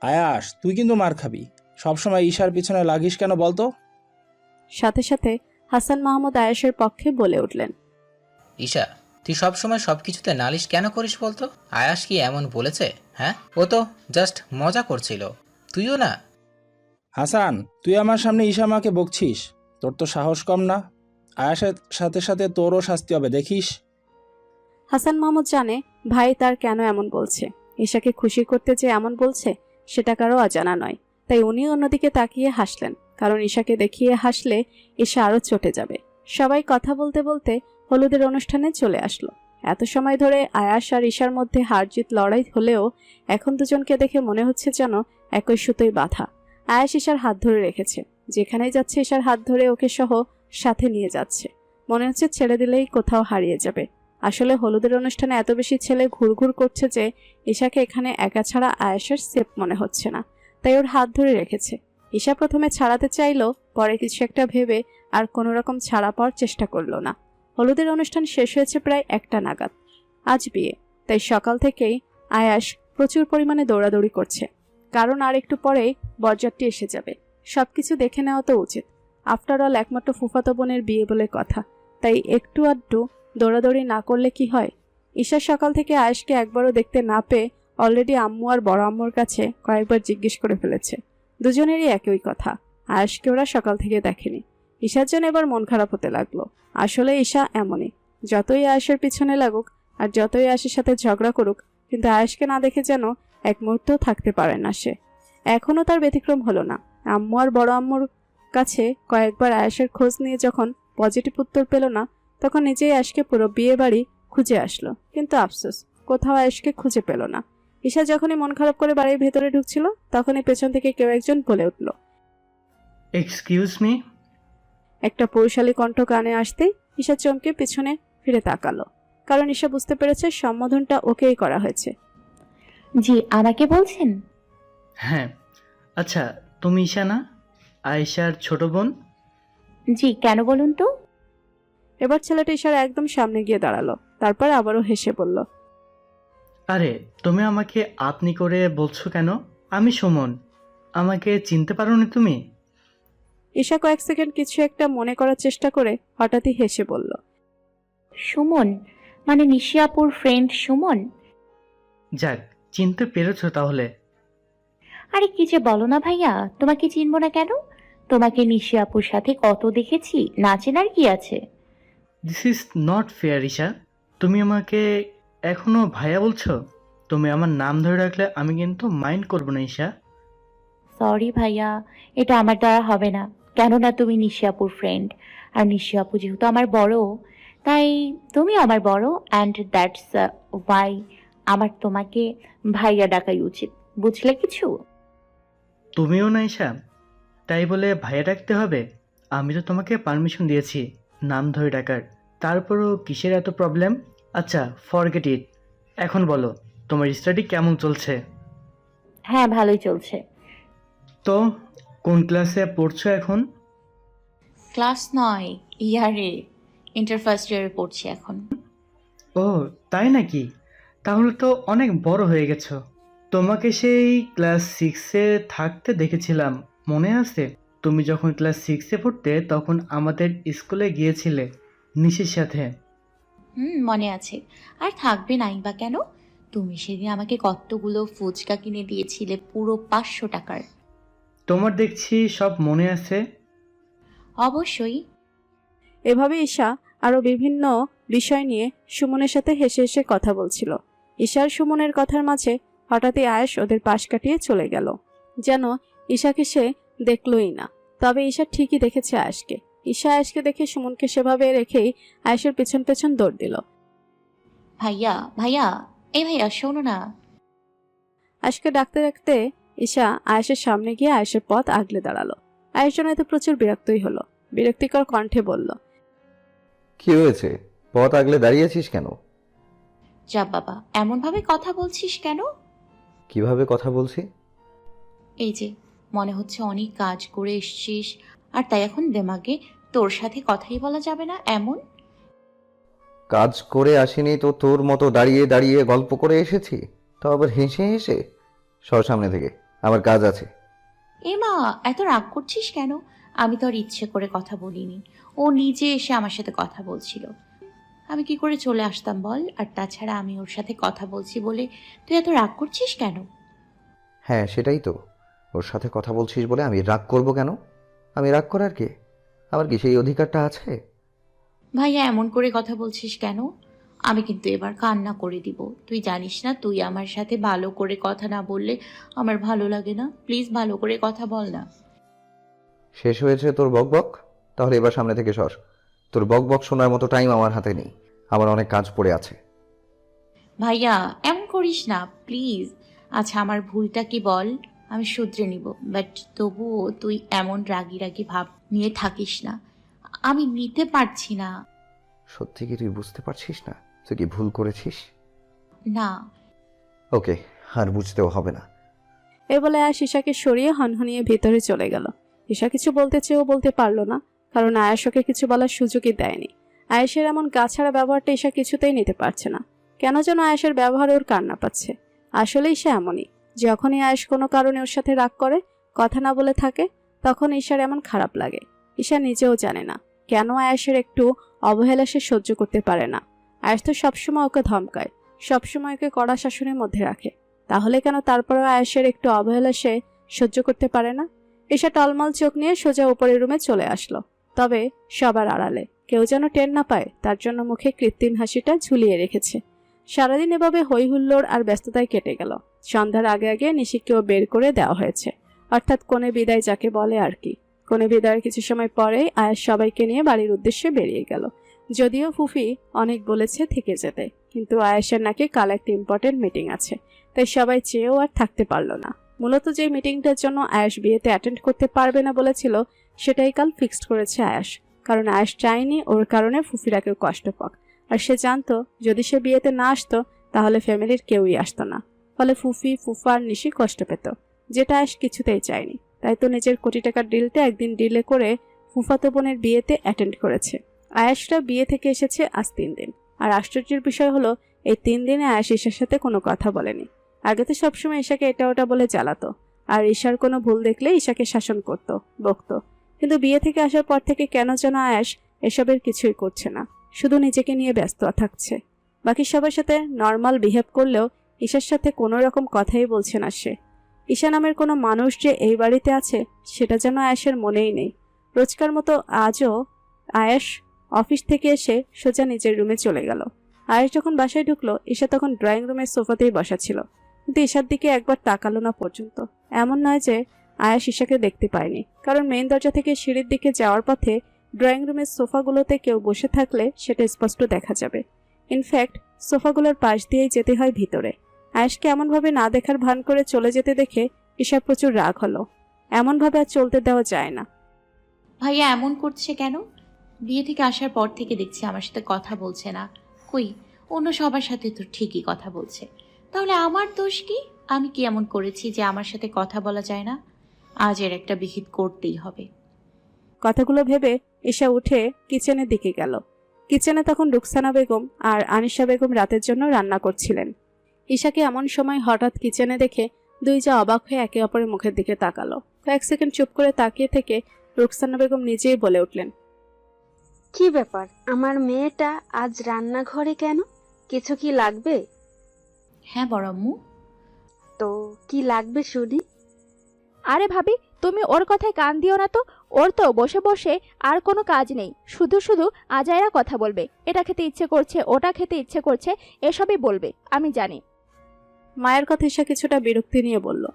আয়াস, তুই কিন্তু মার খাবি। সবসময় ঈশার পিছনে লাগিস কেন বলতো? সাথে সাথে হাসান মাহমুদ আয়েশের পক্ষে বলে উঠলেন। ঈশা, তুই সবসময় সব কিছুতে নালিশ কেন করিস বলতো? আয়াস কি এমন বলেছে? হ্যাঁ, ও তো জাস্ট মজা করছিল। তুইও না? হাসান, তুই আমার সামনে ঈশা মাকে বকছিস? তোর তো সাহস কম না। আয়াসের সাথে সাথে তোরও শাস্তি হবে, দেখিস। হাসান মাহমুদ জানে ভাই তার কেন এমন বলছে। ঈশাকে খুশি করতে যে এমন বলছে সেটা কারো অজানা নয়। তাই উনি অন্যদিকে তাকিয়ে হাসলেন, কারণ ঈশাকে দেখিয়ে হাসলে ঈশা আরো চটে যাবে। সবাই কথা বলতে বলতে হলুদের অনুষ্ঠানে চলে আসলো। এত সময় ধরে আয়াস আর ঈশার মধ্যে হারজিত লড়াই হলেও এখন দুজনকে দেখে মনে হচ্ছে যেন একই সুতোয় বাঁধা। আয়াস ঈশার হাত ধরে রেখেছে, যেখানেই যাচ্ছে ঈশার হাত ধরে ওকে সহ সাথে নিয়ে যাচ্ছে। মনে হচ্ছে ছেড়ে দিলেই কোথাও হারিয়ে যাবে। আসলে হলুদের অনুষ্ঠানে এত বেশি ছেলে ঘুরঘুর করছে যে ঈশাকে এখানে একা ছাড়া আয়েশের সেফ মনে হচ্ছে না, তাই ওর হাত ধরে রেখেছে। ঈশা প্রথমে ছাড়াতে চাইলো, পরে কিছু একটা ভেবে আর কোনো রকম ছাড়া পাওয়ার চেষ্টা করলো না। হলুদের অনুষ্ঠান শেষ হয়েছে প্রায় 1টা নাগাদ। আজ বিয়ে, তাই সকাল থেকেই আয়াস প্রচুর পরিমাণে দৌড়াদৌড়ি করছে, কারণ আর একটু পরেই বরযাত্রী এসে যাবে। সবকিছু দেখে নেওয়া তো উচিত। আফটার অল একমাত্র ফুফাতো বোনের বিয়ে বলে কথা, তাই একটু আধটু দৌড়াদৌড়ি না করলে কি হয়। ঈশা সকাল থেকে আয়েশকে একবারও দেখতে না পেয়ে অলরেডি আম্মু আর বড় আম্মুর কাছে কয়েকবার জিজ্ঞেস করে ফেলেছে। দুজনেরই একই কথা, আয়েশকে ওরা সকাল থেকে দেখেনি। ঈশার জন্য এবার মন খারাপ হতে লাগলো। আসলে ঈশা এমনই, যতই আয়েশের পিছনে লাগুক আর যতই আয়েশের সাথে ঝগড়া করুক, কিন্তু আয়েশকে না দেখে যেন এক মুহূর্তও থাকতে পারে না সে। এখনও তার ব্যতিক্রম হলো না। আম্মু আর বড় আম্মুর কাছে কয়েকবার আয়েশের খোঁজ নিয়ে যখন পজিটিভ উত্তর পেল না, তখন নিজেই আয়েশকে পুরো বিয়ে বাড়ি খুঁজে আসলো, কিন্তু আফসোস কোথাও আয়েশকে খুঁজে পেল না। ঈশা যখনই মন খারাপ করে বাড়ির ভেতরে ঢুকছিল, তখনই পেছন থেকে কেউ একজন বলে উঠল। Excuse me. একটা পুরুষালী কণ্ঠ কানে আসতেই ঈশা চমকে পিছনে ফিরে তাকালো, কারণ ঈশা বুঝতে পেরেছে সম্বোধনটা ওকেই করা হয়েছে। জি, আমাকে বলছেন? হ্যাঁ, আচ্ছা, তুমি ঈশা না? আয়েশার ছোট বোন? জি, কেন বলুন তো? এবার ছেলেটা ঈশার একদম সামনে গিয়ে দাঁড়ালো, তারপর আবারও হেসে বলল। আরে, তুমি আমাকে আপনি করে বলছো কেন? আমি সুমন। আমাকে চিনতে পারোনি তুমি? ঈশা কয়েক সেকেন্ড কিছু একটা মনে করার চেষ্টা করে হঠাৎই হেসে বলল। সুমন? মানে নিশিয়াপুর ফ্রেন্ড সুমন? যাক, চিনতে পেরেছো তাহলে। আরে কি যে বলো না ভাইয়া, তোমাকে চিনবো না কেন? তোমাকে নিশিয়াপুর সাথে কত দেখেছি, না চেনার কি আছে? This is not fair Isha. তুমি আমাকে এখনো ভাইয়া বলছো? তুমি আমার নাম ধরে রাখলে আমি কিন্তু মাইন্ড করবো না ঈশা। সরি ভাইয়া, এটা আমার দ্বারা হবে না। কেননা তুমি নিশিয়াপুর ফ্রেন্ড, আর নিশিয়াপু যেহেতু আমার বড়, তাই তুমি আমার বড়, অ্যান্ড দ্যাটস ওয়াই আমার তোমাকে ভাইয়া ডাকাই উচিত। বুঝলে কিছু? তুমিও না ঈশা, তাই বলে ভাইয়া ডাকতে হবে? আমি তো তোমাকে পারমিশন দিয়েছি নাম ধরে ডাকার, তারপরও কিসের এত প্রবলেম? আচ্ছা, ফরগেট ইট। এখন বলো, তোমার স্টাডি কেমন চলছে? হ্যাঁ, ভালোই চলছে। তো কোন ক্লাসে পড়ছো এখন? ক্লাস 9 ইয়ারে, ইন্টার ফার্স্ট ইয়ারে পড়ছি এখন। ও, তাই নাকি? তাহলে তো অনেক বড় হয়ে গেছো। তোমাকে সেই ক্লাস 6-এ থাকতে দেখেছিলাম, মনে আছে? তুমি যখন ক্লাস 6-এ পড়তে তখন আমাদের স্কুলে গিয়েছিলে নিশির সাথে। মনে আছে। আর থাকবে নাই বা কেন? তুমি সেদিন আমাকে কতগুলো ফুচকা কিনে দিয়েছিলে, পুরো 500 টাকার। তোমার দেখছি সব মনে আছে। অবশ্যই। এভাবে ঈশা আরো বিভিন্ন বিষয় নিয়ে সুমনের সাথে হেসে হেসে কথা বলছিল। ঈশার সুমনের কথার মাঝে হঠাৎই আয়েশ ওদের পাশ কাটিয়ে চলে গেল, যেন ঈশাকে সে দেখলই না। তবে ঈশা ঠিকই দেখেছে আয়েশকে। ঈশা আয়েশকে দেখে সুমনকে সেভাবে রেখেই আয়েশের পেছন পেছন দৌড় দিল। ভাইয়া, ভাইয়া, এই ভাইয়া শোনো না। আয়েশকে ডাকতে ডাকতে ঈশা আয়েশের সামনে গিয়ে আয়েশের পথ আগলে দাঁড়ালো। আয়েশ যেন এতে প্রচুর বিরক্তই হলো, বিরক্তিকর কণ্ঠে বলল। কি হয়েছে? পথ আগলে দাঁড়িয়েছিস কেন? যা বাবা, এমন ভাবে কথা বলছিস কেন? কিভাবে কথা বলছি? এই যে, মনে হচ্ছে অনেক কাজ করে এসছিস, আর তাই এখন দেমাগে তোর সাথে কথাই বলা যাবে না এমন? কাজ করে আসিনি তো তোর মতো দাঁড়িয়ে দাঁড়িয়ে গল্প করে এসেছি, তো আবার হেসে হেসে। সর সামনে থেকে। আমার কাজ আছে। এমা, এত রাগ করছিস কেন? আমি তো আর ইচ্ছে করে কথা বলিনি, ও নিজে এসে আমার সাথে কথা বলছিল। আমি কি করে চলে আসতাম বল? আর তাছাড়া আমি ওর সাথে কথা বলছি বলে তুই এত রাগ করছিস কেন? হ্যাঁ, সেটাই তো। ওর সাথে কথা বলছিস বলে আমি রাগ করব কেন? আমি রাগ করার কে? আমার কি সেই অধিকারটা আছে? ভাইয়া, এমন করে কথা বলছিস কেন? আমি কিন্তু এবার কান্না করে দিব। তুই জানিস না, তুই আমার সাথে ভালো করে কথা না বললে আমার ভালো লাগে না। প্লিজ ভালো করে কথা বল না। শেষ হয়েছে তোর বকবক? তাহলে এবার সামনে থেকে সর। তোর বকবক শোনার মতো টাইম আমার হাতে নেই। আমার অনেক কাজ পড়ে আছে। ভাইয়া, এমন করিস না প্লিজ। আচ্ছা, আমার ভুলটা কি বল, আমি শুধরে নিব। বাট তবুও তুই এমন রাগি রাগি ভাব নিয়ে থাকিস না, আমি নিতে পারছি না। সত্যি কি তুই বুঝতে পারছিস না তুই কি ভুল করেছিস? না। ওকে, আর বুঝতেও হবে না। এ বলে আয়াস ঈশাকে সরিয়ে হনহনিয়ে ভিতরে চলে গেল। ঈশা কিছু বলতে চেয়েও বলতে পারল না, কারণ আয়াস ওকে কিছু বলার সুযোগই দেয়নি। আয়েশের এমন গাছাড়া ব্যবহারটা ঈশা কিছুতেই নিতে পারছে না। কেন যেন আয়েশের ব্যবহার ওর কান্না পাচ্ছে। আসলেই সে এমনই, যখনই আয়েশ কোনো কারণে ওর সাথে রাগ করে, কথা না বলে থাকে, তখন ঈশার এমন খারাপ লাগে। ঈশা নিজেও জানে না কেন আয়েশের একটু অবহেলা সে সহ্য করতে পারে না। আয়েশ তো সবসময় ওকে ধমকায়, সবসময় ওকে কড়া শাসনের মধ্যে রাখে, তাহলে কেন তারপরেও আয়েশের একটু অবহেলা সে সহ্য করতে পারে না? ঈশা টলমল চোখ নিয়ে সোজা উপরের রুমে চলে আসলো। তবে সবার আড়ালে কেউ যেন টের না পায় তার জন্য মুখে কৃত্রিম হাসিটা ঝুলিয়ে রেখেছে। সারাদিন এভাবে হই হুল্লোড় আর ব্যস্ততায় কেটে গেল। সন্ধ্যার আগে আগে নিশিকেও বের করে দেওয়া হয়েছে, অর্থাৎ কনে বিদায় যাকে বলে আর কি। কনে বিদায়ের কিছু সময় পরেই আয়াস সবাইকে নিয়ে বাড়ির উদ্দেশ্যে বেরিয়ে গেল। যদিও ফুফি অনেক বলেছে থেকে যেতে, কিন্তু আয়াসের নাকি কাল একটা ইম্পর্টেন্ট মিটিং আছে, তাই সবাই চেয়েও আর থাকতে পারল না। মূলত যে মিটিংটার জন্য আয়াস বিয়েতে অ্যাটেন্ড করতে পারবে না বলেছিল, সেটাই কাল ফিক্সড করেছে আয়াস। কারণ আয়াস চায়নি ওর কারণে ফুফিরা কেউ কষ্ট পাক, আর সে জানতো যদি সে বিয়েতে না আসতো তাহলে ফ্যামিলির কেউই আসতো না, ফলে ফুফি ফুফা আর নিশি কষ্ট পেত, যেটা আয়াস কিছুতেই চায়নি। তাই তো নিজের কোটি টাকার ডিলটা একদিন ডিলে করে ফুফাতো বোনের বিয়েতে অ্যাটেন্ড করেছে। আয়াসরা বিয়ে থেকে এসেছে আজ 3 দিন, আর আশ্চর্যের বিষয় হলো এই 3 দিনে আয়াস ঈশার সাথে কোনো কথা বলেনি। আগে তো সবসময় ঈশাকে এটা ওটা বলে জ্বালাতো, আর ঈশার কোনো ভুল দেখলে ঈশাকে শাসন করতো, বকতো। কিন্তু বিয়ে থেকে আসার পর থেকে কেন যেন আয়াস এসবের কিছুই করছে না, শুধু নিজেকে নিয়ে ব্যস্ত থাকছে। বাকি সবার সাথে নর্মাল বিহেভ করলেও ঈশার সাথে কোনো রকম কথাই বলছে না সে। ঈশা নামের কোনো মানুষ যে এই বাড়িতে আছে সেটা যেন আয়াসের মনেই নেই। রোজকার মতো আজও আয়াস অফিস থেকে এসে সোজা নিজের রুমে চলে গেল। আয়াস যখন বাসায় ঢুকলো, ঈশা তখন ড্রয়িং রুমের সোফাতেই বসা ছিল, কিন্তু ঈশার দিকে একবার তাকালো না পর্যন্ত। এমন নয় যে আয়াস ঈশাকে দেখতে পায়নি, কারণ মেইন দরজা থেকে সিঁড়ির দিকে যাওয়ার পথে ড্রয়িং রুমের সোফাগুলোতে কেউ বসে থাকলে সেটা স্পষ্ট দেখা যাবে। ইনফ্যাক্ট সোফাগুলোর পাশ দিয়েই যেতে হয় ভিতরে। আয়াসকে এমনভাবে না দেখার ভান করে চলে যেতে দেখে ঈশার প্রচুর রাগ হলো। এমনভাবে আর চলতে দেওয়া যায় না। ভাইয়া এমন করছে কেন? বিয়ে থেকে আসার পর থেকে দেখছি আমার সাথে কথা বলছে না। কই, অন্য সবার সাথে তো ঠিকই কথা বলছে। তাহলে আমার দোষ কি? আমি কি এমন করেছি যে আমার সাথে কথা বলা যায় না? আজ এর একটা বিহিত করতেই হবে। কথাগুলো ভেবে ঈশা উঠে কিচেনের দিকে গেল। কিচেনে তখন রুকসানা বেগম আর আনিশা বেগম রাতের জন্য রান্না করছিলেন। ঈশাকে এমন সময় হঠাৎ কিচেনে দেখে দুই যা অবাক হয়ে একে অপরের মুখের দিকে তাকালো। কয়েক সেকেন্ড চুপ করে তাকিয়ে থেকে রুকসানা বেগম নিজেই বলে উঠলেন, কি ব্যাপার, আমার মেয়েটা আজ রান্নাঘরে কেন? কিছু কি লাগবে? হ্যাঁ বড় আম্মু। তো কি লাগবে শুনি। আরে ভাবি, তুমি ওর কথায় কান দিও না তো। ওর তো বসে বসে আর কোনো কাজ নেই, শুধু শুধু আজাইরা কথা বলবে। এটা খেতে ইচ্ছে করছে, ওটা খেতে ইচ্ছে করছে, এসবই বলবে, আমি জানি। মায়ের কথা ঈশা কিছুটা বিরক্তি নিয়ে বলল,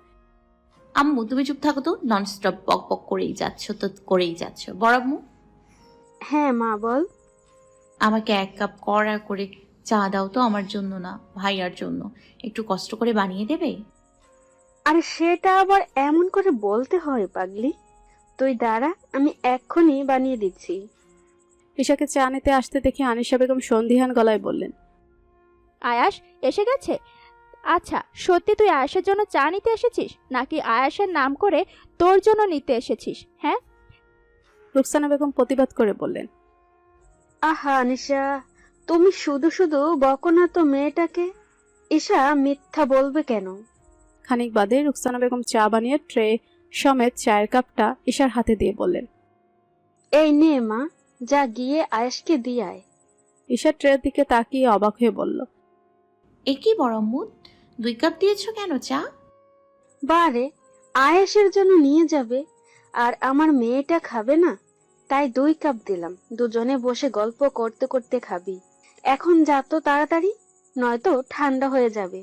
আম্মু তুমি চুপ থাকো তো, ননস্টপ বক বক করেই যাচ্ছ তো করেই যাচ্ছ। বড় আম্মু, হ্যাঁ মা বল। আমাকে 1 কাপ কড়া করে চা দাও তো, আমার জন্য না, ভাইয়ার জন্য। একটু কষ্ট করে বানিয়ে দেবে? আরে সেটা আবার এমন করে বলতে হয় পাগলি? তুই দাঁড়া, আমি এক্ষুনি বানিয়ে দিচ্ছি। ঈশাকে চা নিতে আসতে দেখে আনিশা বেগম সন্দিহান গলায় বললেন, আয়াস এসে গেছে? আচ্ছা, সত্যি তুই আয়াসের জন্য চা নিতে এসেছিস, নাকি আয়াসের নাম করে তোর জন্য নিতে এসেছিস? হ্যাঁ? রুকসানা বেগম প্রতিবাদ করে বললেন, আহা আনিশা, তুমি শুধু শুধু বকো না তো মেয়েটাকে। ঈশা মিথ্যা বলবে কেন? খানিক বাদে রুকসানা বেগম চা বানিয়ে ট্রে সমেত চায়ের কাপটা ঈশার হাতে দিয়ে বললেন, এই নে মা, যা গিয়ে আয়েশকে দিয়ে আয়। ঈশা ট্রের দিকে তাকিয়ে অবাক হয়ে বলল, এ কি বড় আম্মু, 2 কাপ দিয়েছো কেন চা? বারে, আয়েশের জন্য নিয়ে যাবে আর আমার মেয়েটা খাবে না, তাই 2 কাপ দিলাম। দুজনে বসে গল্প করতে করতে খাবি। এখন যা তো তাড়াতাড়ি, নয়তো ঠান্ডা হয়ে যাবে।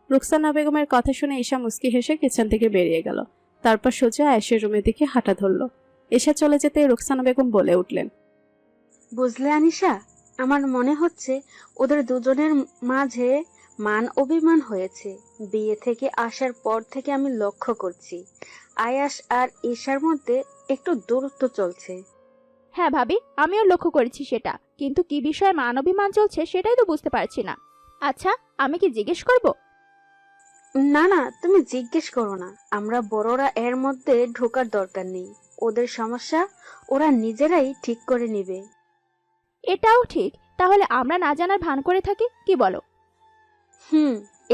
রুকসানা বেগমের কথা শুনে ঈশা মুস্কি হেসে কিচেন থেকে বেরিয়ে গেল। তারপর সোজা আয়েশের রুমের দিকে হাঁটা ধরল। ঈশা চলে যেতে রুকসানা বেগম বলে উঠলেন, বুঝলে আনিশা, আমার মনে হচ্ছে ওদের দুজনের মাঝে মান অভিমান হয়েছে। বিয়ে থেকে আসার পর থেকে আমি লক্ষ্য করছি আয়াস আর ঈশার মধ্যে একটু দূরত্ব চলছে। হ্যাঁ ভাবি, আমিও লক্ষ্য করেছি সেটা, কিন্তু কি বিষয়ে মানবিমান চলছে সেটাই তো বুঝতে পারছি না। আচ্ছা, আমি কি জিজ্ঞেস করব? না না, তুমি জিজ্ঞেস করো না। আমরা বড়রা এর মধ্যে ঢোকার দরকার নেই। ওদের সমস্যা ওরা নিজেরাই ঠিক করে নিবে। এটাও ঠিক, তাহলে আমরা না জানার ভান করে থাকি, কি বলো?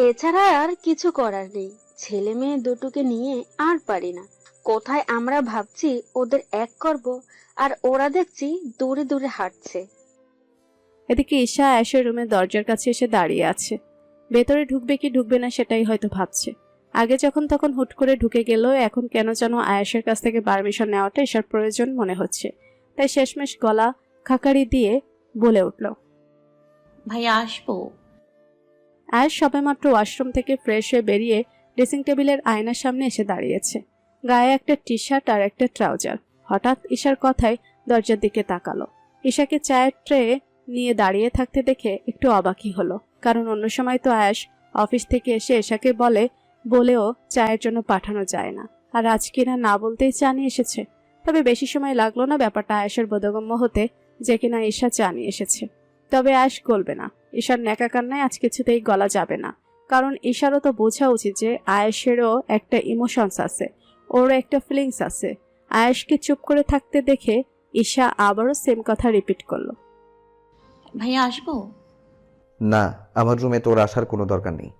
এছাড়া আর কিছু করার নেই। ছেলে মেয়ে দুটোকে নিয়ে আর পারি না। কোথায় আমরা ভাবছি ওদের এক করব, আর ওরা দেখছি দূরে দূরে হাঁটছে। এদিকে ঈশা আয়েশের রুমের দরজার কাছে এসে দাঁড়িয়ে আছে। ভেতরে ঢুকবে কি ঢুকবে না সেটাই হয়তো ভাবছে। আগে যখন তখন হুট করে ঢুকে গেল, এখন কেন যেন আয়েশের কাছ থেকে পারমিশন নেওয়াটা ঈশার প্রয়োজন মনে হচ্ছে। তাই শেষমেশ গলা খাকারি দিয়ে বলে উঠল, ভাইয়া আসবো? আয়েশ সবেমাত্র ওয়াশরুম থেকে ফ্রেশ হয়ে বেরিয়ে ড্রেসিং টেবিলের আয়নার সামনে এসে দাঁড়িয়েছে। গায়ে একটা টি শার্ট আর একটা ট্রাউজার। হঠাৎ ঈশার কথায় দরজার দিকে তাকালো। ঈশাকে চায়ের ট্রে নিয়ে দাঁড়িয়ে থাকতে দেখে একটু অবাকই হলো, কারণ অন্য সময় তো আয়েশ অফিস থেকে এসে ঈশাকে বলেও চায়ের জন্য পাঠানো যায় না, আর আজ কিনা না বলতেই চা নিয়ে এসেছে। তবে বেশি সময় লাগলো না ব্যাপারটা আয়েশের বোধগম্য হতে, যে কিনা ঈশা চা নিয়ে এসেছে। তবে আয়েশ গলবে না। ঈশার ন্যাকা কান্নায় আজ কিছুতেই গলা যাবে না, কারণ ঈশারও তো বোঝা উচিত যে আয়েশেরও একটা ইমোশনস আছে, ওরও একটা ফিলিংস আছে। আয়েশকে চুপ করে থাকতে দেখে ঈশা আবারও সেম কথা রিপিট করলো, ভাইয়া আসবো? না, আমার রুমে তোর আসার কোনো দরকার নেই।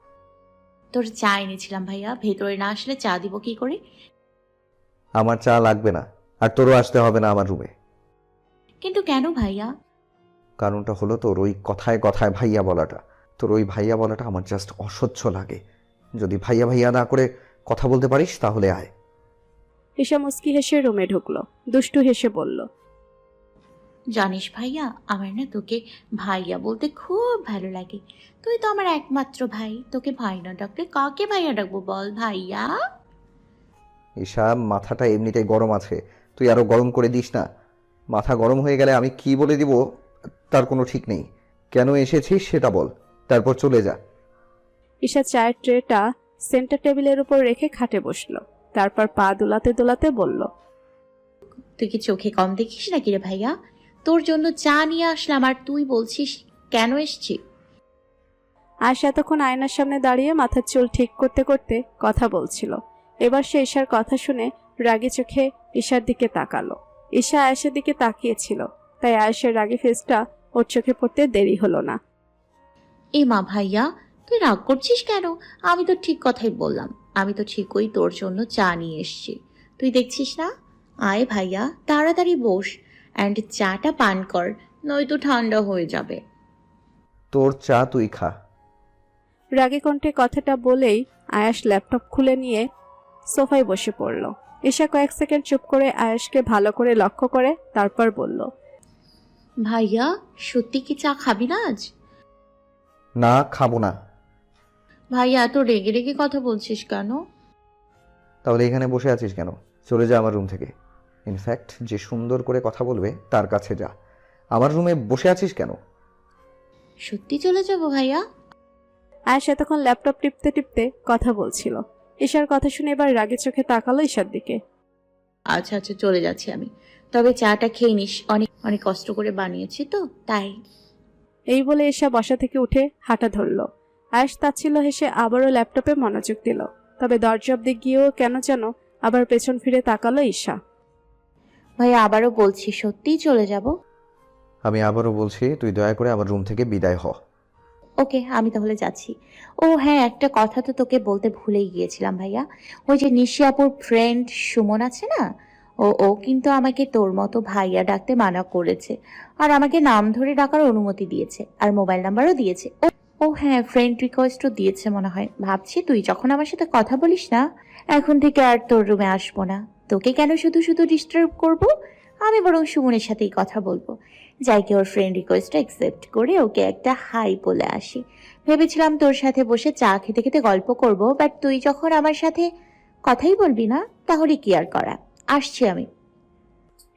তোর চা এনেছিলাম ভাইয়া, ভেতরে না আসলে চা দিব কি করে? আমার চা লাগবে না, আর তোরও আসতে হবে না আমার রুমে। কিন্তু কেন ভাইয়া? কারণটা হলো তোর ওই কথায় কথায় ভাইয়া বলাটা। তোর ওই ভাইয়া বলাটা আমার জাস্ট অসহ্য লাগে। যদি ভাইয়া ভাইয়া না করে কথা বলতে পারিস তাহলে আয়। ঈশা মুস্কি হেসে রুমে ঢুকলো। দুষ্টু হেসে বলল, জানিস ভাইয়া, আমার না তোকে ভাইয়া বলতে খুব ভালো লাগে। তুই তো আমার একমাত্র ভাই, তোকে ভাই না ডাকলে কাকে ভাইয়া ডাকবো বল? ভাইয়া। ঈশা, মাথাটা এমনিতেই গরম আছে, তুই আরো গরম করে দিস না। মাথা গরম হয়ে গেলে আমি কি বলে দিব তার কোনো ঠিক নেই। কেন এসেছিস সেটা বল, তারপর চলে যা। ঈশা চায়ের ট্রেটা সেন্টার টেবিলের উপর রেখে খাটে বসলো। তারপর পা দোলাতে দোলাতে বলল, তুই কি চোখে কম দেখিস নাকি রে ভাইয়া? তোর জন্য চা নিয়ে আসলাম আর তুই বলছিস কেন এসছি? আজ এতক্ষণ আয়নার সামনে দাঁড়িয়ে মাথার চুল ঠিক করতে করতে কথা বলছিল। এবার সে ঈশার কথা শুনে রাগী চোখে ঈশার দিকে তাকালো। ঈশা আয়েশের দিকে তাকিয়েছিল, তাই আয়েশের রাগী ফেসটা ওর চোখে পড়তে দেরি হলো না। এ মা ভাইয়া, তুই রাগ করছিস কেন? আমি তো ঠিক কথাই বললাম। আমি তো ঠিকই তোর জন্য চা নিয়ে এসছি, তুই দেখছিস না? আয় ভাইয়া, তাড়াতাড়ি বস অ্যান্ড চাটা পান কর, নয়তো ঠান্ডা হয়ে যাবে। তোর চা তুই খা। রাগী কণ্ঠে কথাটা বলেই আয়াস ল্যাপটপ খুলে নিয়ে সোফায় বসে পড়ল। ঈশা কয়েক সেকেন্ড চুপ করে আয়াসকে ভালো করে লক্ষ্য করে তারপর বলল, ভাইয়া, সত্যি কি চা খাবি না আজ? না, খাবো না। ভাইয়া, এত রেগে রেগে কথা বলছিস কেন? তাহলে এখানে বসে আছিস কেন? চলে যা আমার রুম থেকে। ইনফ্যাক্ট যে সুন্দর করে কথা বলবে তার কাছে যা। আমার রুমে বসে আছিস কেন? সত্যি চলে যাবো ভাইয়া? আয়াস এতক্ষণ ল্যাপটপ টিপতে টিপতে কথা বলছিল। ঈশার কথা শুনে এবার রাগী চোখে তাকালো ঈশার দিকে। আচ্ছা আচ্ছা, চলে যাচ্ছি আমি, তবে চাটা খেয়ে নিস, অনেক অনেক কষ্ট করে বানিয়েছি তো তাই। এই বলে ঈশা বসা থেকে উঠে হাঁটা ধরল। আয়াস তাচ্ছিল্য হেসে আবারও ল্যাপটপে মনোযোগ দিল। তবে দরজা অব্দি গিয়েও কেন যেন আবার পেছন ফিরে তাকালো ঈশা। ভাইয়া, আবারও বলছি, সত্যিই চলে যাব? আমি আবারও বলছি, তুই দয়া করে আমার রুম থেকে বিদায় হ। ওকে, আমি তাহলে যাচ্ছি। ও হ্যাঁ, একটা কথা তো তোকে বলতে ভুলেই গিয়েছিলাম ভাইয়া। ওই যে নিশিয়াপুর ফ্রেন্ড সুমন আছে না, ও কিন্তু আমাকে তোর মতো ভাইয়া ডাকতে মানা করেছে, আর আমাকে নাম ধরে ডাকার অনুমতি দিয়েছে, আর মোবাইল নাম্বারও দিয়েছে। ও হ্যাঁ, ফ্রেন্ড রিকোয়েস্টও দিয়েছে মনে হয়। ভাবছি তুই যখন আমার সাথে কথা বলিস না, এখন থেকে আর তোর রুমে আসবো না। তোকে কেন শুধু শুধু ডিস্টার্ব করব, আমি বরং সুমনের সাথেই কথা বলবো। যাই কি ওর ফ্রেন্ড রিকোয়েস্টটা অ্যাকসেপ্ট করে ওকে একটা হাই বলে আসি। ভেবেছিলাম তোর সাথে বসে চা খেতে খেতে গল্প করব, বাট তুই যখন আমার সাথে কথাই বলবি না, তাহলে কি আর করা। আসছি আমি।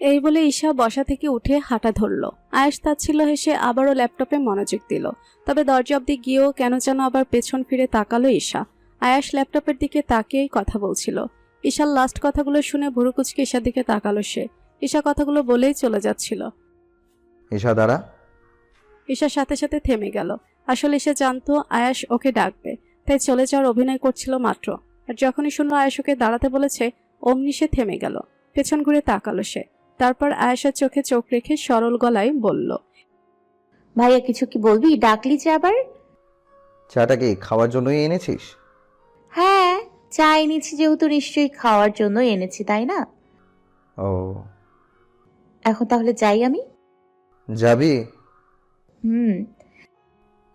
এই বলে ঈশা বসা থেকে উঠে হাঁটা ধরল। আয়েশ তাচ্ছিল্য হেসে আবারও ল্যাপটপে মনোযোগ দিল। তবে দরজা অব্দি গিয়েও কেন যেন আবার পেছন ফিরে তাকালো ঈশা। আয়েশ ল্যাপটপের দিকে তাকিয়েই কথা বলছিল। ঈশার লাস্ট কথাগুলো শুনে ভুরু কুচকে ঈশার দিকে তাকালো সে। ঈশা কথাগুলো বলেই চলে যাচ্ছিল। ঈশা দাঁড়া। ঈশার সাথে সাথে থেমে গেল। আসলে ঈশা জানতো আয়াশ ওকে ডাকবে, তাই চলে যাওয়ার অভিনয় করছিল মাত্র। আর যখনই শুনলো আয়াশ ওকে দাঁড়াতে বলেছে, অমনি সে থেমে গেল। পেছন ঘুরে তাকালো সে। তারপর আয়েশার চোখে চোখ রেখে সরল গলায় বলল, ভাইয়া কিছু কি বলবি? ডাকলি যে আবার? চাটা কি খাওয়ার জন্যই এনেছিস? হ্যাঁ, চা এনেছি যেহেতু নিশ্চয়ই খাওয়ার জন্য এনেছি, তাই না? ও, এখন তাহলে যাই আমি। যাবি? হুম।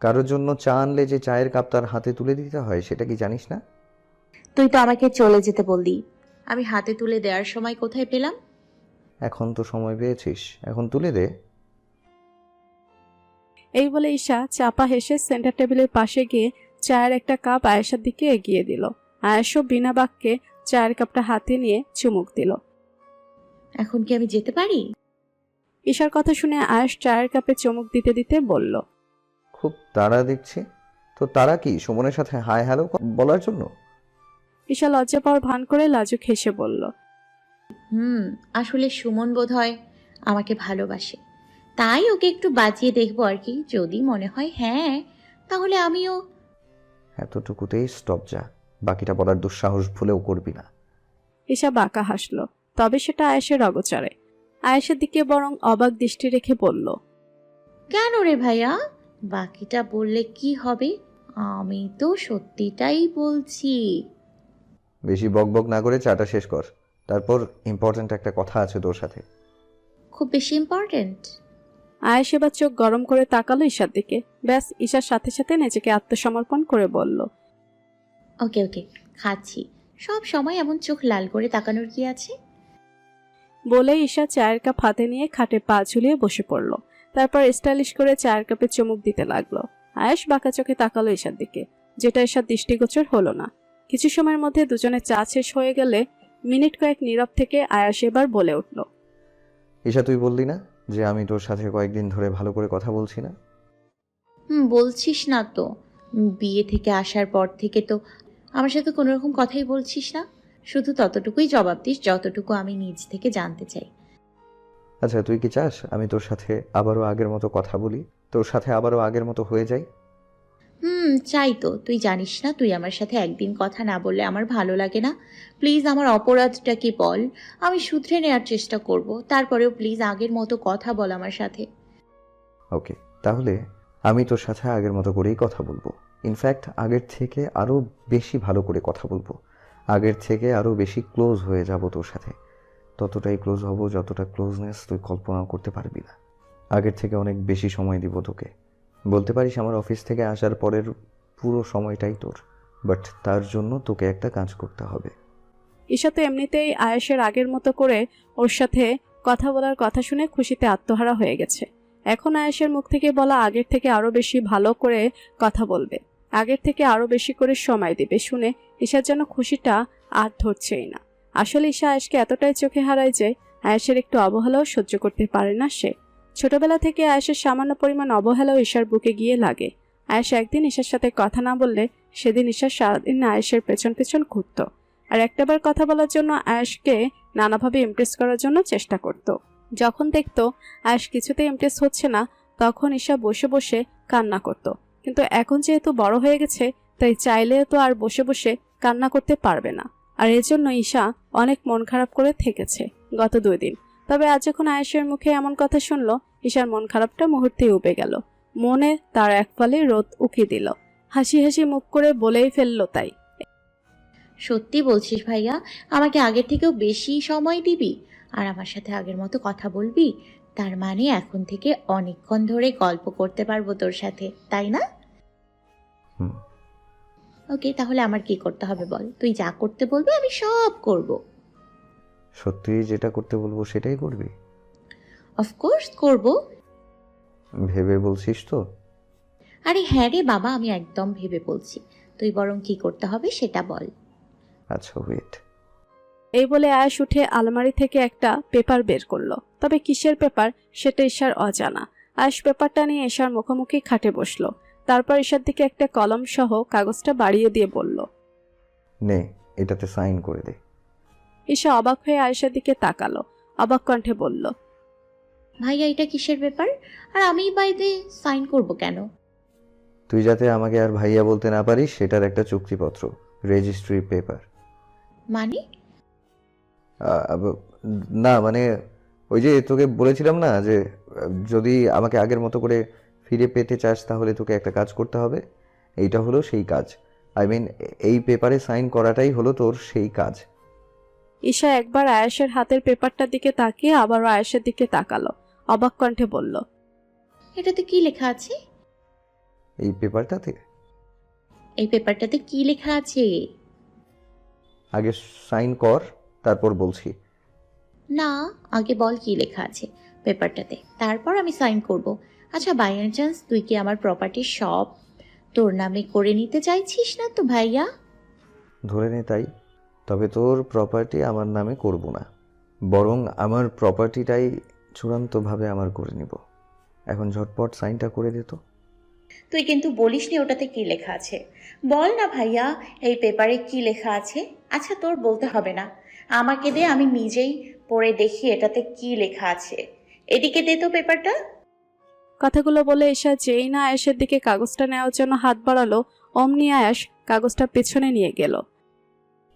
কারোর জন্য চা আনলে যে চায়ের কাপ তার হাতে তুলে দিতে হয়, সেটা কি জানিস না? তুই তো আমাকে চলে যেতে বললি, আমি হাতে তুলে দেওয়ার সময় কোথায় পেলাম? এখন তো সময় পেয়েছিস, এখন তুলে দে। এই বলে ঈশা চাপা হেসে সেন্টার টেবিলের পাশে গিয়ে চায়ের একটা কাপ আয়েশার দিকে এগিয়ে দিল। আয়েশও বিনা বাক্যে চায়ের কাপটা হাতে নিয়ে চুমুক দিল। এখন কি আমি যেতে পারি? ঈশার কথা শুনে আয়েশ চায়ের কাপে চুমুক দিতে দিতে বলল, খুব তাড়া দেখছি। তো তারা কি সুমনের সাথে হাই হ্যালো বলার জন্য? ঈশা লজ্জা পাওয়ার ভান করে লাজুক হেসে বলল, আসলে সুমন বোধহয় আমাকে ভালোবাসে, তাই ওকে একটু বাজিয়ে দেখবো আর কি। যদি মনে হয় হ্যাঁ, তাহলে আমিও। এতটুকুতেই স্টপ যা, বাকিটা বলার দুঃসাহস ভুলেও করবি না। ঈশা বাঁকা হাসল, তবে সেটা আয়েশের অগোচরে। আয়েশের দিকে বরং অবাক দৃষ্টি রেখে বলল, কেন রে ভাইয়া? বাকিটা বললে কি হবে? আমি তো সত্যিটাই বলছি। বেশি বকবক না করে চাটা শেষ কর, তারপর ইম্পর্ট্যান্ট একটা কথা আছে তোর সাথে। খুব বেশি ইম্পর্টেন্ট? আয়েশ এবার চোখ গরম করে তাকালো ঈশার দিকে। ব্যাস ঈশার সাথে সাথে নিজেকে আত্মসমর্পণ করে বলল, ওকে ওকে, খাচ্ছি। সব সময় এমন চোখ লাল করে তাকানোর কি আছে? বলে ঈশা চায়ের কাপ হাতে নিয়ে খাটে পা ঝুলিয়ে বসে পড়ল। তারপর স্টাইলিশ করে চায়ের কাপে চুমুক দিতে লাগলো। আয়েশ বাঁকা চোখে তাকালো ঈশার দিকে, যেটা ঈশার দৃষ্টিগোচর হলো না। কিছু সময়ের মধ্যে দুজনের চা শেষ হয়ে গেলে মিনিট কয়েক নীরব থেকে আয়েশ এবার বলে উঠল, ঈশা, তুই বললি না যে আমি তোর সাথে কয়েকদিন ধরে ভালো করে কথা বলছি না? বলছিস না তো। বিয়ে থেকে আসার পর থেকে তো আমার সাথে কোনো রকম কথাই বলছিস না। শুধু ততটুকুই জবাব দিস যতটুকু আমি নিজ থেকে জানতে চাই। আচ্ছা, তুই কি চাস আমি তোর সাথে আবারও আগের মতো কথা বলি, তোর সাথে আবারও আগের মতো হয়ে যাই? চাই তো। তুই জানিস না, তুই আমার সাথে একদিন কথা না বললে আমার ভালো লাগে না। প্লিজ আমার অপরাধটা কি বল, আমি শুধরে নেওয়ার চেষ্টা করব। তারপরেও প্লিজ আগের মতো কথা বল আমার সাথে। ওকে, তাহলে আমি তোর সাথে আগের মতো করেই কথা বলবো। ইনফ্যাক্ট আগের থেকে আরও বেশি ভালো করে কথা বলবো, আগের থেকে আরও বেশি ক্লোজ হয়ে যাব তোর সাথে। ততটাই ক্লোজ হব যতটা ক্লোজনেস তুই কল্পনাও করতে পারবি না। আগের থেকে অনেক বেশি সময় দিব তোকে। বলতে পারিস আমার অফিস থেকে আসার পরের পুরো সময়টাই তোর, বাট তার জন্য তোকে একটা কাজ করতে হবে। ঈশা তো এমনিতেই আয়েশের আগের মতো করে ওর সাথে কথা বলার কথা শুনে খুশিতে আত্মহারা হয়ে গেছে। এখন আয়েশের মুখ থেকে বলা আগের থেকে আরো বেশি ভালো করে কথা বলবে, আগের থেকে আরো বেশি করে সময় দিবে শুনে ঈশার যেন খুশিটা আর ধরছেই না। আসলে ঈশা আয়েশকে এতটাই চোখে হারায় যে আয়েশের একটু অবহেলাও সহ্য করতে পারে না সে। ছোটবেলা থেকে আয়েশের সামান্য পরিমাণ অবহেলাও ঈশার বুকে গিয়ে লাগে। আয়েশ একদিন ঈশার সাথে কথা না বললে সেদিন ঈশা সারাদিন আয়েশের পেছন পেছন ঘুরত, আর একটাবার কথা বলার জন্য আয়েশকে নানাভাবে ইমপ্রেস করার জন্য চেষ্টা করত। যখন দেখতো আয়েশ কিছুতেই ইমপ্রেস হচ্ছে না, তখন ঈশা বসে বসে কান্না করত। কিন্তু এখন যেহেতু বড় হয়ে গেছে, তাই চাইলেও তো আর বসে বসে কান্না করতে পারবে না। আর এজন্য ঈশা অনেক মন খারাপ করে থেকেছে গত 2 দিন। তবে আজ যখন আয়েশের মুখে এমন কথা শুনলো, ঈশার মন খারাপটা মুহূর্তেই উবে গেল। মনে তার এক ফালি রোদ উকি দিল, হাসি হাসি মুখ করে বলেই ফেললো তাই। সত্যি বলছিস ভাইয়া? আমাকে আগের থেকেও বেশি সময় দিবি আর আমার সাথে আগের মতো কথা বলবি? তার মানে এখন থেকে অনেকক্ষণ ধরে গল্প করতে পারবো তোর সাথে, তাই না? হুম। ওকে, তাহলে আমার কি করতে হবে বল? তুই যা করতে বলবি আমি সব করব। সত্যি যেটা করতে বলবো সেটাই করবি? অফকোর্স করব। ভেবে বলছিস তো? আরে হ্যাঁ রে বাবা, আমি একদম ভেবে বলছি। তুই বরং কি করতে হবে সেটা বল। আচ্ছা ওয়েট। এই বলে আয়াস উঠে আলমারি থেকে একটা পেপার বের করলো, তবে কিসের পেপার সেটা ঈশার অজানা। আয়াস পেপারটা নিয়ে ঈশার মুখোমুখি খাটে বসলো, তারপর ঈশার দিকে একটা কলম সহ কাগজটা বাড়িয়ে দিয়ে বলল। নে, এটাতে সাইন করে দে। ঈশা অবাক হয়ে আয়েশার দিকে তাকালো, অবাক কণ্ঠে বলল, ভাইয়া এটা কিসের ব্যাপার? আর আমি বাইরে সাইন করব কেন? তুই যাতে আমাকে আর ভাইয়া বলতে না পারিস সেটার একটা চুক্তিপত্র, রেজিস্ট্রি পেপার। মানে? না মানে ওই যে তোকে বলেছিলাম না যে যদি আমাকে আগের মতো করে ফিরে পেতে চাস তাহলে তোকে একটা কাজ করতে হবে। এইটা হলো সেই কাজ। আই মিন এই পেপারে সাইন করাটাই হলো তোর সেই কাজ। ঈশা একবার আয়েশের হাতের পেপারটার দিকে তাকিয়ে আবারও আয়েশের দিকে তাকালো, অবাক কণ্ঠে বলল, এটাতে কি লেখা আছে? এই পেপারটাতে এই পেপারটাতে কি লেখা আছে? আগে সাইন কর, তারপর বলছি। না, আগে বল কি লেখা আছে পেপারটাতে, তারপর আমি সাইন করব। আচ্ছা, বাই এনি চান্স তুই কি আমার প্রপার্টি সব তোর নামে করে নিতে চাইছিস না তো ভাইয়া? ধরে নে তাই। তবে তোর প্রপার্টি আমার নামে করব না, বরং আমার প্রপার্টিটাই চূড়ান্তভাবে আমার করে নিব। এখন ঝটপট সাইনটা করে দে তো। তুই কিন্তু বলিসনি ওটাতে কি লেখা আছে। বল না ভাইয়া, এই পেপারে কি লেখা আছে? আচ্ছা, তোর বলতে হবে না, আমাকে দে, আমি নিজেই পড়ে দেখি এটাতে কি লেখা আছে। এদিকে দে তো পেপারটা। কথাগুলো বলে ঈশা যেই না আয়েশের দিকে কাগজটা নেওয়ার জন্য হাত বাড়ালো, অমনি আয়েশ কাগজটা পেছনে নিয়ে গেল।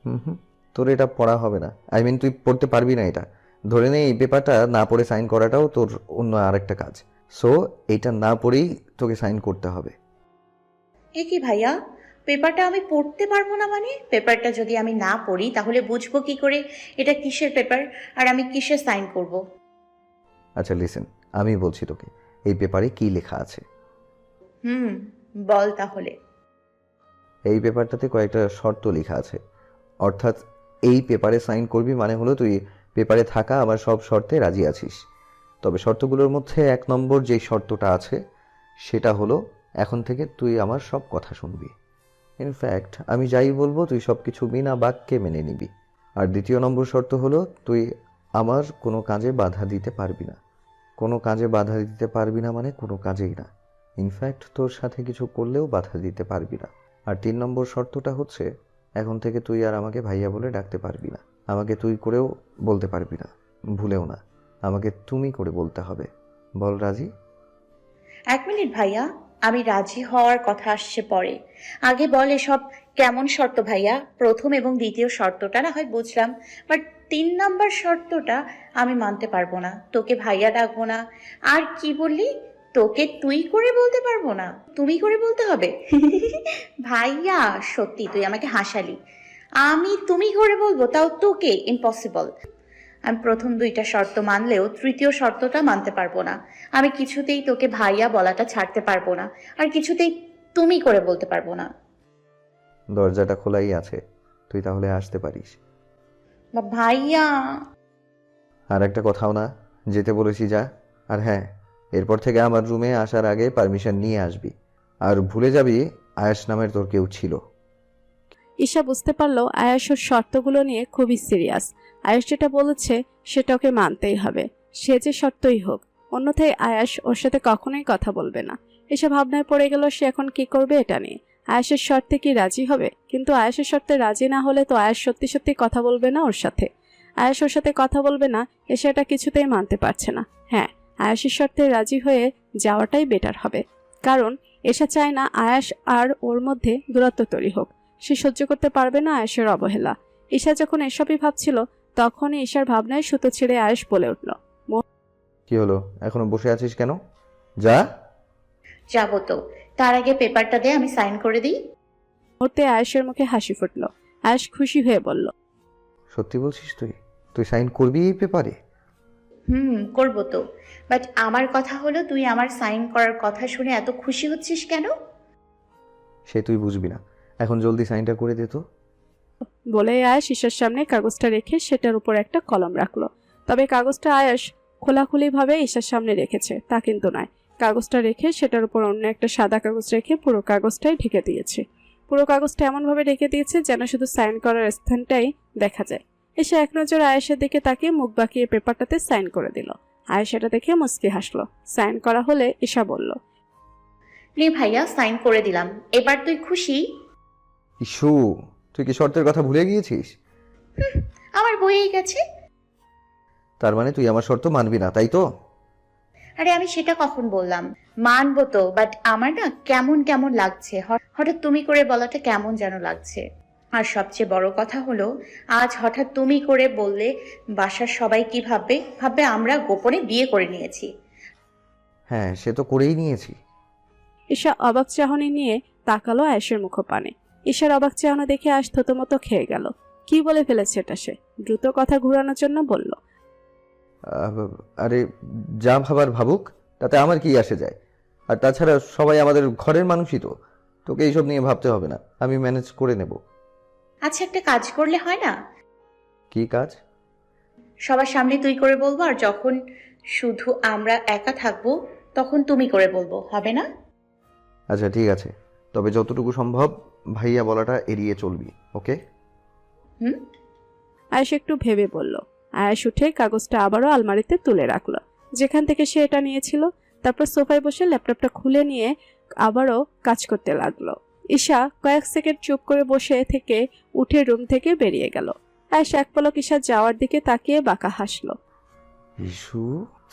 হুম, তোর এটা পড়া হবে না। আই মিন তুই পড়তে পারবি না এটা। ধরে নে এই পেপারটা না পড়ে সাইন করাটাও তোর অন্য আরেকটা কাজ। সো এইটা না পড়েই তোকে সাইন করতে হবে। এ কি ভাইয়া, পেপারটা আমি পড়তে পারবো না মানে? পেপারটা যদি আমি না পড়ি তাহলে বুঝবো কি করে এটা কিসের পেপার আর আমি কিসে সাইন করব? আচ্ছা লিসেন, আমি বলছি তোকে এই পেপারে কি লেখা আছে। বল তাহলে। এই পেপারটাতে কয়েকটা শর্ত লেখা আছে। অর্থাৎ এই পেপারে সাইন করবি মানে হলো তুই পেপারে থাকা আমার সব শর্তে রাজি আছিস। তবে শর্তগুলোর মধ্যে 1 নম্বর যেই শর্তটা আছে সেটা হলো এখন থেকে তুই আমার সব কথা শুনবি। ইনফ্যাক্ট আমি যাই বলবো তুই সব কিছু বিনা বাক্যে মেনে নিবি। আর 2য় নম্বর শর্ত হলো তুই আমার কোনো কাজে বাধা দিতে পারবি না। কোনো কাজে বাধা দিতে পারবি না মানে কোনো কাজেই না। ইনফ্যাক্ট তোর সাথে কিছু করলেও বাধা দিতে পারবি না। আর 3 নম্বর শর্তটা হচ্ছে এখন থেকে তুই আর আমাকে ভাইয়া বলে ডাকতে পারবি না। আমাকে তুই করেও বলতে পারবি না, ভুলেও না। আমাকে তুমি করে বলতে হবে। বল রাজি? 1 মিনিট ভাইয়া, আমি রাজি হওয়ার কথা আসছে পরে। আগে বল এসব কেমন শর্ত ভাইয়া? প্রথম এবং দ্বিতীয় শর্তটা না হয় বুঝলাম, বাট 3 নম্বর শর্তটা আমি মানতে পারবো না। তোকে ভাইয়া ডাকবো না। আর কি বললি? তোকে তুই করে বলতে পারবো না, তুমি করে বলতে হবে। ভাইয়া সত্যি তুই আমাকে হাসালি। আমি তুমি করে বলবো, তাও তোকে? ইম্পসিবল। আমি প্রথম 2টা শর্ত মানলেও 3য় শর্তটা মানতে পারবো না। আমি কিছুতেই তোকে ভাইয়া বলাটা ছাড়তে পারবো না, আর কিছুতেই তুমি করে বলতে পারবো না। দরজাটা খোলাই আছে, তুই তাহলে আসতে পারিস। ভাইয়া। আর একটা কথাও না, যেতে বলেছি যা। আর হ্যাঁ, এরপর থেকে আমার রুমে আসার আগে পারমিশন নিয়ে আসবি। আর ভুলে যাবি আয়াস নামের তোর কেউ ছিল। ঈশা বুঝতে পারলো আয়েশ ওর শর্তগুলো নিয়ে খুবই সিরিয়াস। আয়েশ যেটা বলেছে সেটা ওকে মানতেই হবে, সে যে শর্তই হোক, অন্যথায় আয়েশ ওর সাথে কখনোই কথা বলবে না। এসব ভাবনায় পড়ে গেল সে এখন কি করবে এটা নিয়ে। আয়েশের শর্তে কি রাজি হবে? কিন্তু আয়েশের শর্তে রাজি না হলে তো আয়েশ সত্যি সত্যি কথা বলবে না ওর সাথে। আয়েশ ওর সাথে কথা বলবে না, এসে এটা কিছুতেই মানতে পারছে না। হ্যাঁ, আয়েশের শর্তে রাজি হয়ে যাওয়াটাই বেটার হবে, কারণ এসা চায় না আয়েশ আর ওর মধ্যে দূরত্ব তৈরি হোক। সে সহ্য করতে পারবে না আয়েশের অবহেলা। ঈশা যখন এসবই ভাবছিল তখনই ঈশার ভাবনায় সুতো ছিঁড়ে আয়েশ বলে উঠল, কি হলো, এখনো বসে আছিস কেন? যা। যাবো তো, তার আগে পেপারটা দে, আমি সাইন করে দিই। মুহূর্তে আয়েশের মুখে হাসি ফুটল। আয়েশ খুশি হয়ে বলল, সত্যি বলছিস তুই? তুই সাইন করবি এই পেপারে? করবো তো, বাট আমার কথা হলো, তুই আমার সাইন করার কথা শুনে এত খুশি হচ্ছিস কেন? সে তুই বুঝবি না, এখন জলদি সাইনটা করে দে তো। বলে আয়েশ ঈশার সামনে কাগজটা রেখে সেটার উপর একটা কলম রাখলো। তবে কাগজটা আয়েশ খোলাখুলিভাবে ঈশার সামনে রেখেছে তা কিন্তু নয়। কাগজটা রেখে সেটার উপর অন্য একটা সাদা কাগজ রেখে পুরো কাগজটাই ঢেকে দিয়েছে। পুরো কাগজটা এমনভাবে রেখে দিয়েছে যেন শুধু সাইন করার স্থানটাই দেখা যায়। ঈশা এক নজর আয়েশের দিকে তাকিয়ে মুখ বাঁকিয়ে পেপারটাতে সাইন করে দিল। আয়েশ এটা দেখে মুচকি হাসলো। সাইন করা হলে ঈশা বলল, নে ভাইয়া, সাইন করে দিলাম, এবার তুই খুশি? ইস্যু, তুই কি শর্তের কথা ভুলে গিয়েছিস? আমার বইয়েই গেছে। তার মানে তুই আমার শর্ত মানবি না, তাই তো? আরে আমি সেটা কখন বললাম? মানবো তো, বাট আমার না কেমন কেমন লাগছে, হঠাৎ তুমি করে বলাটা কেমন যেন লাগছে। আর সবচেয়ে বড় কথা হলো, আজ হঠাৎ তুমি করে বললে বাসার সবাই কি ভাববে? ভাববে আমরা গোপনে বিয়ে করে নিয়েছি। হ্যাঁ, সে তো করেই নিয়েছি। ঈশা অবাক চাহনি নিয়ে তাকালো আয়েশের মুখপানে। ঈশার অবাক চাহনি দেখে আয়েশ থতমত খেয়ে গেল। কি বলে ফেলেছে এটা সে? দ্রুত কথা ঘুরানোর জন্য বলল, আরে যা ভাবার ভাবুক, তাতে আমার কি আসে যায়? আর তাছাড়া সবাই আমাদের ঘরের মানুষই তো, তোকে এইসব নিয়ে ভাবতে হবে না, আমি ম্যানেজ করে নেব। আচ্ছা, একটা কাজ করলে হয় না? কি কাজ? সবার সামনে তুই করে বলবো, আর যখন শুধু আমরা একা থাকবো তখন তুমি করে বলবো, হবে না? আচ্ছা ঠিক আছে, তবে যতটুকু সম্ভব ভাইয়া বলাটা এড়িয়ে চলবি, ওকে? আয়েশ একটু ভেবে বলল। আয়েশ উঠে কাগজটা আবারও আলমারিতে তুলে রাখলো যেখান থেকে সে এটা নিয়েছিল। তারপর সোফায় বসে ল্যাপটপটা খুলে নিয়ে আবারও কাজ করতে লাগলো। ঈশা কয়েক সেকেন্ড চুপ করে বসে থেকে উঠে রুম থেকে বেরিয়ে গেল। আয়েশ এক পলক ঈশা যাওয়ার দিকে তাকিয়ে বাঁকা হাসলো। ইস্যু,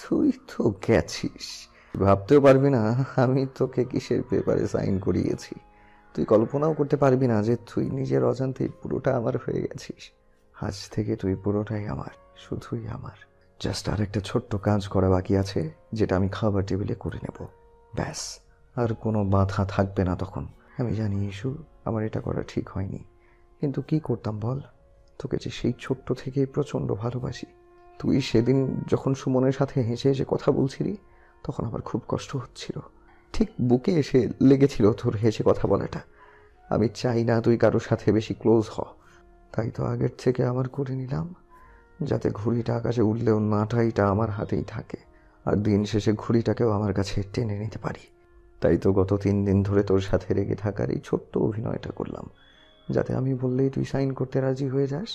তুই তো গেছিস, ভাবতেও পারবি না আমি তোকে কিসের পেপারে সাইন করিয়েছি। তুই কল্পনাও করতে পারবি না যে তুই নিজের অজান্তেই পুরোটা আমার হয়ে গেছিস। আজ থেকে তুই পুরোটাই আমার, শুধুই আমার। জাস্ট আর একটা ছোট্ট কাজ করা বাকি আছে, যেটা আমি খাবার টেবিলে করে নেব, ব্যাস। আর কোনো বাধা থাকবে না তখন। আমি জানি ইস্যু, আমার এটা করা ঠিক হয়নি, কিন্তু কি করতাম বল? তোকে যে সেই ছোট্ট থেকেই প্রচণ্ড ভালোবাসি। তুই সেদিন যখন সুমনের সাথে হেসে হেসে কথা বলছিলি, তখন আমার খুব কষ্ট হচ্ছিল। ঠিক বুকে এসে লেগেছিল তোর হেসে কথা বলাটা। আমি চাই না তুই কারোর সাথে বেশি ক্লোজ হ, তাই তো আগের থেকে আমার করে নিলাম, যাতে ঘড়িটা আকাশে উঠলেও নাটাইটা আমার হাতেই থাকে, আর দিন শেষে ঘড়িটাকেও আমার কাছে টেনে নিতে পারি। তাই তো গত 3 দিন ধরে তোর সাথে রেগে থাকার এই ছোট্ট অভিনয়টা করলাম, যাতে আমি বললেই তুই সাইন করতে রাজি হয়ে যাস।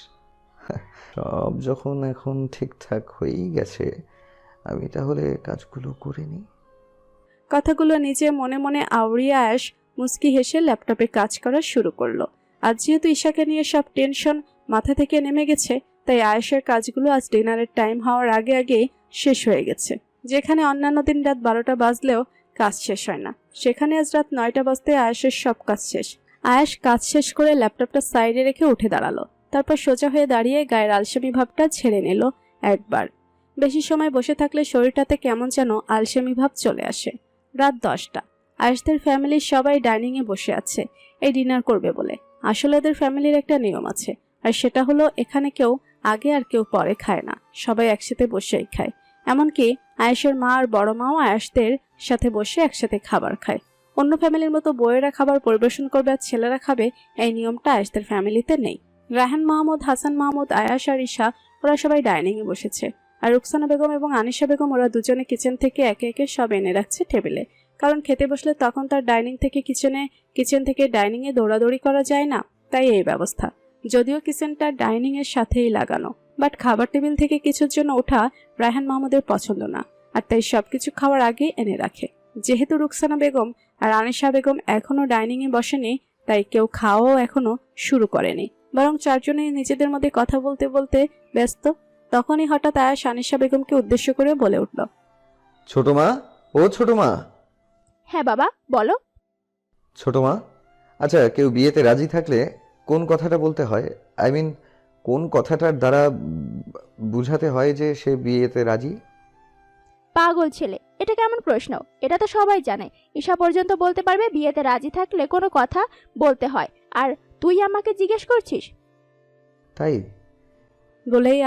সব যখন এখন ঠিকঠাক হয়েই গেছে, আমি তাহলে কাজগুলো করে নিই। কথাগুলো নিজে মনে মনে আওড়িয়ে আয়েশ মুচকি হেসে ল্যাপটপে কাজ করা শুরু করলো। আজ যেহেতু ঈশাকে নিয়ে সব টেনশন মাথা থেকে নেমে গেছে, তাই আয়েশের কাজগুলো আজ ডিনারের টাইম হওয়ার আগে আগেই শেষ হয়ে গেছে। যেখানে অন্যান্য দিন রাত 12টা বাজলেও কাজ শেষ হয় না, সেখানে আজ রাত 9টা বাজতে আয়েশের সব কাজ শেষ। আয়েশ কাজ শেষ করে ল্যাপটপটা সাইডে রেখে উঠে দাঁড়ালো। তারপর সোজা হয়ে দাঁড়িয়ে গায়ের আলসেমি ভাবটা ছেড়ে নিল একবার। বেশি সময় বসে থাকলে শরীরটাতে কেমন যেন আলসেমি ভাব চলে আসে। রাত 10টা। আয়েশদের ফ্যামিলির সবাই ডাইনিংয়ে বসে আছে এই ডিনার করবে বলে। আসলে ওদের ফ্যামিলির একটা নিয়ম আছে, আর সেটা হলো এখানে কেউ আগে আর কেউ পরে খায় না, সবাই একসাথে বসেই খায়। এমনকি আয়েশের মা আর বড় মাও আয়েশদের সাথে বসে একসাথে খাবার খায়। অন্য ফ্যামিলির মতো বউয়েরা খাবার পরিবেশন করবে আর ছেলেরা খাবে, এই নিয়মটা আয়েশদের ফ্যামিলিতে নেই। রায়হান মাহমুদ, হাসান মাহমুদ, আয়াশ আর ঈশা ওরা সবাই ডাইনিংয়ে বসেছে, আর রুকসানা বেগম এবং আনিশা বেগম ওরা দুজনে কিচেন থেকে একে একে সব এনে রাখছে টেবিলে। কারণ খেতে বসলে তখন তার ডাইনিং থেকে কিচেন থেকে ডাইনিংয়ে দৌড়াদৌড়ি করা যায় না, তাই এই ব্যবস্থা। যদিও কিচেনটা ডাইনিং এর সাথেই লাগানো, বাট খাবার টেবিল থেকে কিছুর জন্য ওঠা রায়হান মাহমুদের পছন্দ না, আর তাই সবকিছু খাওয়ার আগে এনে রাখে। যেহেতু রুকসানা বেগম আর আনিশা বেগম এখনো ডাইনিংয়ে বসেনি, তাই কেউ খাওয়াও এখনো শুরু করেনি, বরং চারজনেই নিজেদের মধ্যে কথা বলতে বলতে ব্যস্ত। তখনই হঠাৎ আয়াশ আনিশা বেগমকে উদ্দেশ্য করে বলে উঠল, ছোট মা, ও ছোট মা। হ্যাঁ বাবা, বলো। ছোট মা, আচ্ছা কেউ বিয়েতে রাজি থাকলে কোন কথাটা বলতে হয়? আই মিন, কোন কথাটার দ্বারা বুঝাতে হয় যে সে বিয়েতে রাজি? পাগল ছেলে, এটা এটা কেমন প্রশ্ন? এটা তো সবাই জানে। ঈশা পর্যন্ত বলতে পারবে বিয়েতে রাজি থাকলে কোনো কথা বলতে হয়, আর তুই আমাকে জিজ্ঞেস করছিস? তাই বলেই